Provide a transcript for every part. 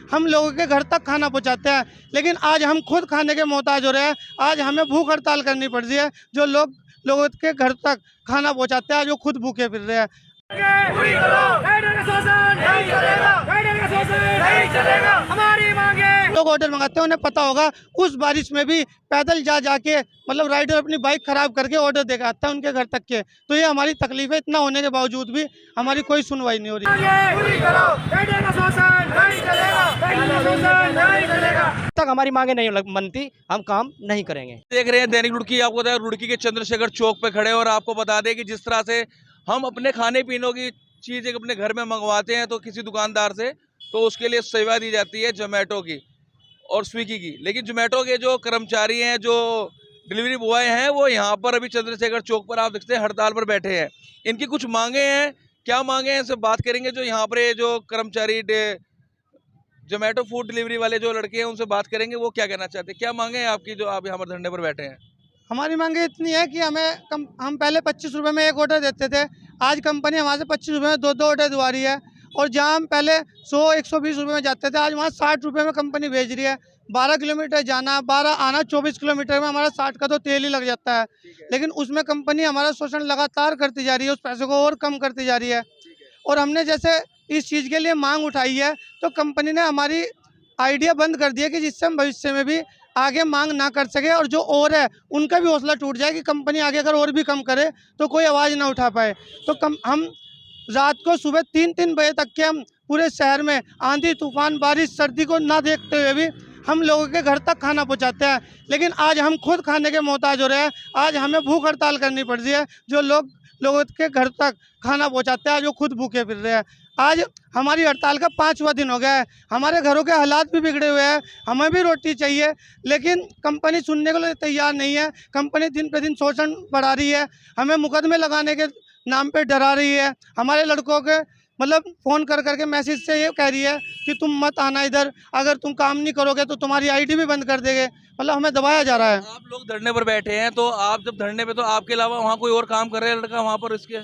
हम लोगों के घर तक खाना पहुंचाते हैं, लेकिन आज हम खुद खाने के मोहताज हो रहे हैं। आज हमें भूख हड़ताल करनी पड़ रही है। जो लोगों के घर तक खाना पहुंचाते हैं, आज वो खुद भूखे फिर रहे हैं। पूरी करो, नहीं चलेगा, नहीं चलेगा, हमारी मांगे। लोग ऑर्डर मंगाते हैं, उन्हें पता होगा उस बारिश में भी पैदल जा जाके मतलब राइडर अपनी बाइक खराब करके ऑर्डर देकर आता है उनके घर तक के। तो ये हमारी तकलीफ है, इतना होने के बावजूद भी हमारी कोई सुनवाई नहीं हो रही। पूरी करो, नहीं चलेगा, नहीं चलेगा। तक हमारी मांगे नहीं बनती, हम काम नहीं करेंगे। देख रहे हैं दैनिक रुड़की, आपको बता रुड़की के चंद्रशेखर चौक पे खड़े, और आपको बता दें कि जिस तरह से हम अपने खाने पीने की चीज़ अपने घर में मंगवाते हैं तो किसी दुकानदार से, तो उसके लिए सेवा दी जाती है जोमेटो की और स्विगी की। लेकिन जोमेटो के जो कर्मचारी हैं, जो डिलीवरी बॉय हैं, वो यहाँ पर अभी चंद्रशेखर चौक पर आप देखते हैं हड़ताल पर बैठे हैं। इनकी कुछ मांगे हैं, क्या मांगे हैं इनसे बात करेंगे। जो यहाँ पर जो कर्मचारी जोमेटो फूड डिलीवरी वाले जो लड़के हैं उनसे बात करेंगे, वो क्या कहना चाहते हैं। क्या मांगे हैं आपकी जो आप यहाँ पर धरने पर बैठे हैं। हमारी मांगे इतनी है कि हम पहले 25 रुपये में एक ऑर्डर देते थे, आज कंपनी हमारे से 25 रुपये में दो ऑर्डर दिवा रही है। और जहां हम पहले 100-120 रुपये में जाते थे, आज वहां 60 रुपये में कंपनी भेज रही है। 12 किलोमीटर जाना, 12 आना, 24 किलोमीटर में हमारा 60 का तो तेल ही लग जाता है। लेकिन उसमें कंपनी हमारा शोषण लगातार करती जा रही है, उस पैसे को और कम करती जा रही है। और हमने जैसे इस चीज़ के लिए मांग उठाई है, तो कंपनी ने हमारी आइडिया बंद कर दिया कि जिससे हम भविष्य में भी आगे मांग ना कर सके, और जो और है उनका भी हौसला टूट जाए कि कंपनी आगे अगर और भी कम करे तो कोई आवाज़ ना उठा पाए। तो हम रात को सुबह 3-3 बजे तक के हम पूरे शहर में आंधी तूफान बारिश सर्दी को ना देखते हुए भी हम लोगों के घर तक खाना पहुंचाते हैं, लेकिन आज हम खुद खाने के मोहताज हो रहे हैं। आज हमें भूख हड़ताल करनी पड़ रही है। जो लोगों के घर तक खाना पहुंचाते हैं, आज वो खुद भूखे फिर रहे हैं। आज हमारी हड़ताल का 5वां दिन हो गया है। हमारे घरों के हालात भी बिगड़े हुए हैं, हमें भी रोटी चाहिए, लेकिन कंपनी सुनने के लिए तैयार नहीं है। कंपनी दिन पे दिन शोषण बढ़ा रही है, हमें मुकदमे लगाने के नाम पे डरा रही है। हमारे लड़कों के मतलब फ़ोन कर करके मैसेज से ये कह रही है कि तुम मत आना इधर, अगर तुम काम नहीं करोगे तो तुम्हारी आईडी भी बंद कर देंगे। मतलब हमें दबाया जा रहा है। आप लोग धरने पर बैठे हैं, तो आप जब धरने पे, तो आपके अलावा वहाँ कोई और काम कर रहे हैं लड़का वहाँ पर इसके?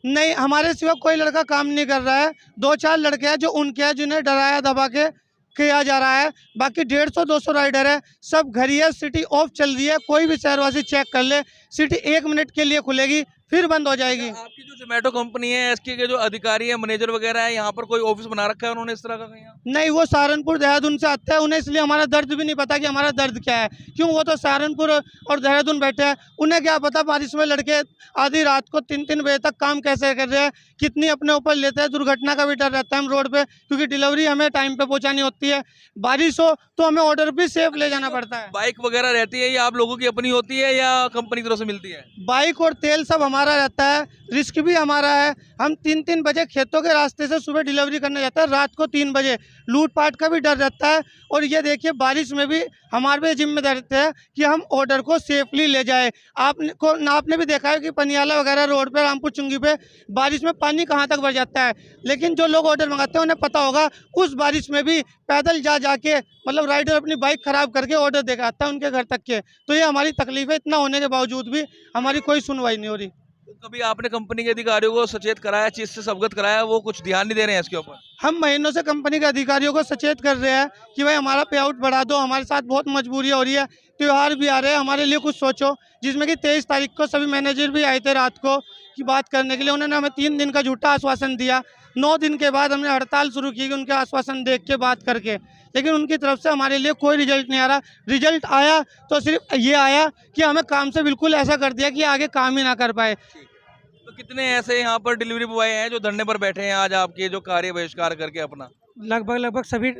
नहीं, हमारे सिवा कोई लड़का काम नहीं कर रहा है। 2-4 लड़के हैं जो उनके हैं, जिन्हें डराया दबा के किया जा रहा है। बाकी 150-200 राइडर है, सब घर ही है। सिटी ऑफ चल रही है, कोई भी शहरवासी चेक कर ले, सिटी 1 मिनट के लिए खुलेगी फिर बंद हो जाएगी। आपकी जो जोमेटो कंपनी है, इसके के जो अधिकारी है, मैनेजर वगैरह है, यहाँ पर कोई ऑफिस बना रखा है उन्होंने इस तरह का कहीं? नहीं, वो सहारनपुर देहरादून से आते हैं, उन्हें इसलिए हमारा दर्द भी नहीं पता कि हमारा दर्द क्या है। क्यों, वो तो सहारनपुर और देहरादून बैठे हैं, उन्हें क्या पता बारिश में लड़के आधी रात को 3-3 बजे तक काम कैसे कर रहे हैं, कितनी अपने ऊपर लेते हैं। दुर्घटना का भी डर रहता है हम रोड पे, क्योंकि डिलीवरी हमें टाइम पे पहुंचानी होती है। बारिश हो तो हमें ऑर्डर भी सेफ ले जाना पड़ता है। बाइक वगैरह रहती है, या आप लोगों की अपनी होती है या कंपनी की तरफ से मिलती है? बाइक और तेल सब हमारा रहता है, रिस्क भी हमारा है। हम 3-3 बजे खेतों के रास्ते से सुबह डिलीवरी करने जाते हैं, रात को 3 बजे लूटपाट का भी डर रहता है। और ये देखिए, बारिश में भी हमारे पे जिम्मेदारी है कि हम ऑर्डर को सेफली ले जाए। आपने भी देखा है कि पनियाला वगैरह रोड पे, रामपुर चुंगी पे बारिश में पानी कहाँ तक भर जाता है। लेकिन जो लोग ऑर्डर मंगाते हैं, उन्हें पता होगा उस बारिश में भी पैदल जा जाके मतलब राइडर अपनी बाइक खराब करके ऑर्डर देकर आता है उनके घर तक के। तो ये हमारी तकलीफ है, इतना होने के बावजूद भी हमारी कोई सुनवाई नहीं हो रही। तो कभी आपने कंपनी के अधिकारियों को सचेत कराया, चीज से अवगत कराया, वो कुछ ध्यान नहीं दे रहे हैं इसके ऊपर? हम महीनों से कंपनी के अधिकारियों को सचेत कर रहे हैं कि भाई हमारा पे आउट बढ़ा दो, हमारे साथ बहुत मजबूरियाँ हो रही है, त्यौहार भी आ रहे हैं, हमारे लिए कुछ सोचो। जिसमें कि 23 तारीख को सभी मैनेजर भी आए थे रात को की बात करने के लिए। उन्होंने हमें 3 दिन का झूठा आश्वासन दिया। 9 दिन के बाद हमने हड़ताल शुरू की उनके आश्वासन देख के बात करके, लेकिन उनकी तरफ से हमारे लिए कोई रिजल्ट नहीं आ रहा। रिजल्ट आया तो सिर्फ ये आया कि हमें काम से बिल्कुल ऐसा कर दिया कि आगे काम ही ना कर पाए। तो कितने ऐसे यहाँ पर डिलीवरी बॉय हैं जो धरने पर बैठे हैं आज आपके जो कार्य बहिष्कार करके अपना? लगभग सभी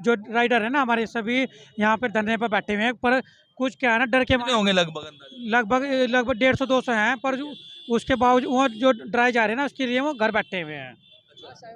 जो राइडर है ना हमारे, सभी यहाँ पर धरने पर बैठे हुए हैं। पर कुछ क्या है ना, डर के होंगे लगभग 150-200 हैं, पर उसके बावजूद वो जो ड्राइव जा रहे हैं ना, उसके लिए वो घर बैठे हुए हैं।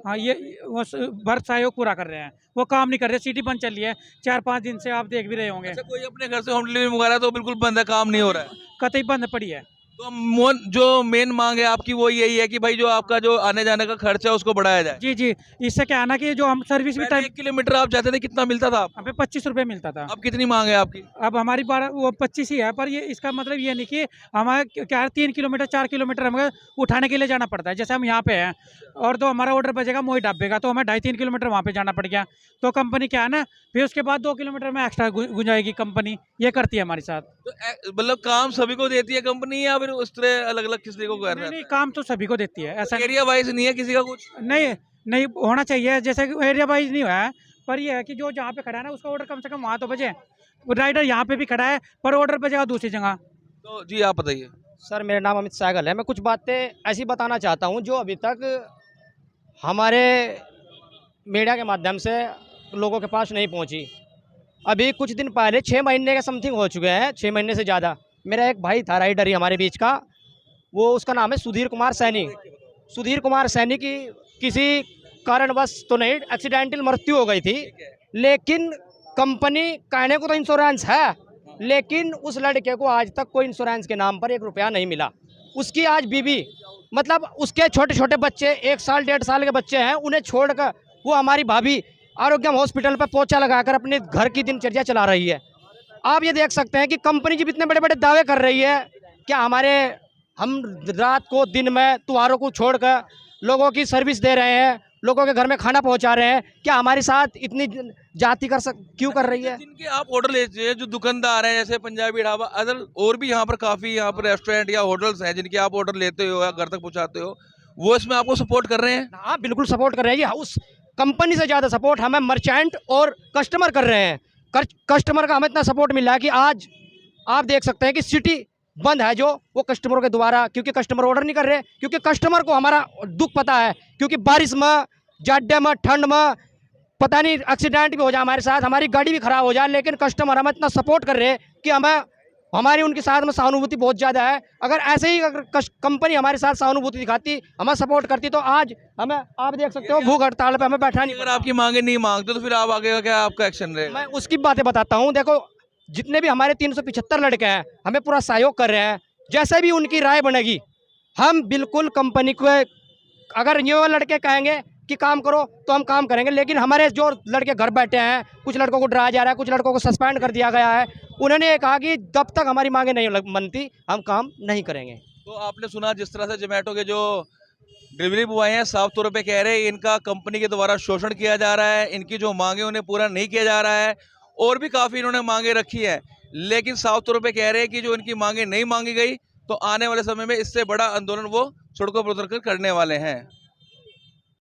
हाँ, ये वो भर्त सहयोग पूरा कर रहे हैं, वो काम नहीं कर रहे। सिटी बंद चल रही है 4-5 दिन से, आप देख भी रहे होंगे। अच्छा, कोई अपने घर से होम डिलीवरी मंगा रहा है तो बिल्कुल बंद है, काम नहीं हो रहा है? कतई बंद पड़ी है। तो जो मेन मांग है आपकी वो यही है कि भाई जो आपका जो आने जाने का खर्चा है उसको बढ़ाया जाए। जी जी, इससे क्या है ना कि जो हम सर्विस भी पहले टाइम 1 किलोमीटर आप जाते थे कितना मिलता था आपको? हमें 25 रुपये मिलता था। अब कितनी मांग है आपकी? अब हमारी 12 वो 25 ही है, पर ये इसका मतलब ये नहीं कि हमारे क्या 3 किलोमीटर 4 किलोमीटर हमें उठाने के लिए जाना पड़ता है। जैसे हम यहाँ पे हैं और तो हमारा ऑर्डर बजेगा मोई ढाबे का, तो हमें 2.5-3 किलोमीटर वहाँ पे जाना पड़ गया। तो कंपनी क्या है ना, फिर उसके बाद 2 किलोमीटर में एक्स्ट्रा गुंजाएगी कंपनी, ये करती है हमारे साथ। तो मतलब काम सभी को देती है कंपनी या फिर उस तरह अलग अलग किसी को करना नहीं है? नहीं, काम तो सभी को देती है, ऐसा एरिया वाइज नहीं है किसी का कुछ? नहीं नहीं होना चाहिए। जैसे एरिया वाइज नहीं हुआ है, पर ये है कि जो जहाँ पे खड़ा है ना उसका ऑर्डर कम से कम वहाँ तो बजे। राइडर यहाँ पे भी खड़ा है पर ऑर्डर बजेगा दूसरी जगह। तो जी आप बताइए। सर मेरा नाम अमित सहगल है। मैं कुछ बातें ऐसी बताना चाहता हूँ जो अभी तक हमारे मीडिया के माध्यम से लोगों के पास नहीं पहुँची। अभी कुछ दिन पहले 6 महीने के समथिंग हो चुके हैं, 6 महीने से ज़्यादा। मेरा एक भाई था राइडर ही हमारे बीच का, वो उसका नाम है सुधीर कुमार सैनी। सुधीर कुमार सैनी की किसी कारणवश तो नहीं, एक्सीडेंटल मृत्यु हो गई थी, लेकिन कंपनी कहने को तो इंश्योरेंस है, लेकिन उस लड़के को आज तक कोई इंश्योरेंस के नाम पर 1 रुपया नहीं मिला। उसकी आज बीवी, मतलब उसके छोटे छोटे बच्चे 1 साल 1.5 साल के बच्चे हैं, उन्हें छोड़कर वो हमारी भाभी आरोग्यम हॉस्पिटल पर पोछा लगाकर अपने घर की दिनचर्या चला रही है। आप ये देख सकते हैं कि कंपनी जब इतने बड़े बड़े दावे कर रही है, क्या हम रात को दिन में त्योहारों को छोड़कर लोगों की सर्विस दे रहे हैं, लोगों के घर में खाना पहुंचा रहे हैं, क्या हमारे साथ इतनी जाति क्यों कर रही है? जिनके आप ऑर्डर लेते हैं, जो दुकानदार हैं जैसे पंजाबी ढाबा, अदर और भी यहाँ पर काफ़ी यहाँ पर रेस्टोरेंट या होटल्स हैं जिनके आप ऑर्डर लेते हो या घर तक पहुँचाते हो, वो इसमें आपको सपोर्ट कर रहे हैं? हाँ बिल्कुल सपोर्ट कर रहे हैं। ये हाउस कंपनी से ज़्यादा सपोर्ट हमें मर्चेंट और कस्टमर कर रहे हैं। कस्टमर का हमें इतना सपोर्ट मिला है कि आज आप देख सकते हैं कि सिटी बंद है जो वो कस्टमरों के द्वारा, क्योंकि कस्टमर ऑर्डर नहीं कर रहे, क्योंकि कस्टमर को हमारा दुख पता है, क्योंकि बारिश में, जाड़े में, ठंड में पता नहीं एक्सीडेंट भी हो जाए हमारे साथ, हमारी गाड़ी भी खराब हो जाए, लेकिन कस्टमर हमें इतना सपोर्ट कर रहे हैं कि हमारी उनके साथ में सहानुभूति बहुत ज़्यादा है। अगर ऐसे ही अगर कंपनी हमारे साथ सहानुभूति दिखाती, हमें सपोर्ट करती, तो आज हमें, आप देख सकते हो, भूख हड़ताल पे हमें बैठा नहीं। अगर आपकी मांगे नहीं मांगते तो फिर आप आगे का क्या आपका एक्शन रहेगा? मैं उसकी बातें बताता हूँ। देखो, जितने भी हमारे 375 लड़के हैं हमें पूरा सहयोग कर रहे हैं। जैसे भी उनकी राय बनेगी, हम बिल्कुल कंपनी को, अगर ये लड़के कहेंगे कि काम करो तो हम काम करेंगे, लेकिन हमारे जो लड़के घर बैठे हैं, कुछ लड़कों को डराया जा रहा है, कुछ लड़कों को सस्पेंड कर दिया गया है, उन्होंने कहा कि जब तक हमारी मांगे नहीं बनती हम काम नहीं करेंगे। तो आपने सुना जिस तरह से जोमेटो के जो डिलीवरी बॉय हैं साफ तौर पे कह रहे हैं इनका कंपनी के द्वारा शोषण किया जा रहा है, इनकी जो मांगे उन्हें पूरा नहीं किया जा रहा है, और भी काफ़ी इन्होंने मांगे रखी है, लेकिन साफ तौर पे कह रहे हैं कि जो इनकी मांगे नहीं मांगी गई तो आने वाले समय में इससे बड़ा आंदोलन वो सड़कों पर उतरकर करने वाले हैं।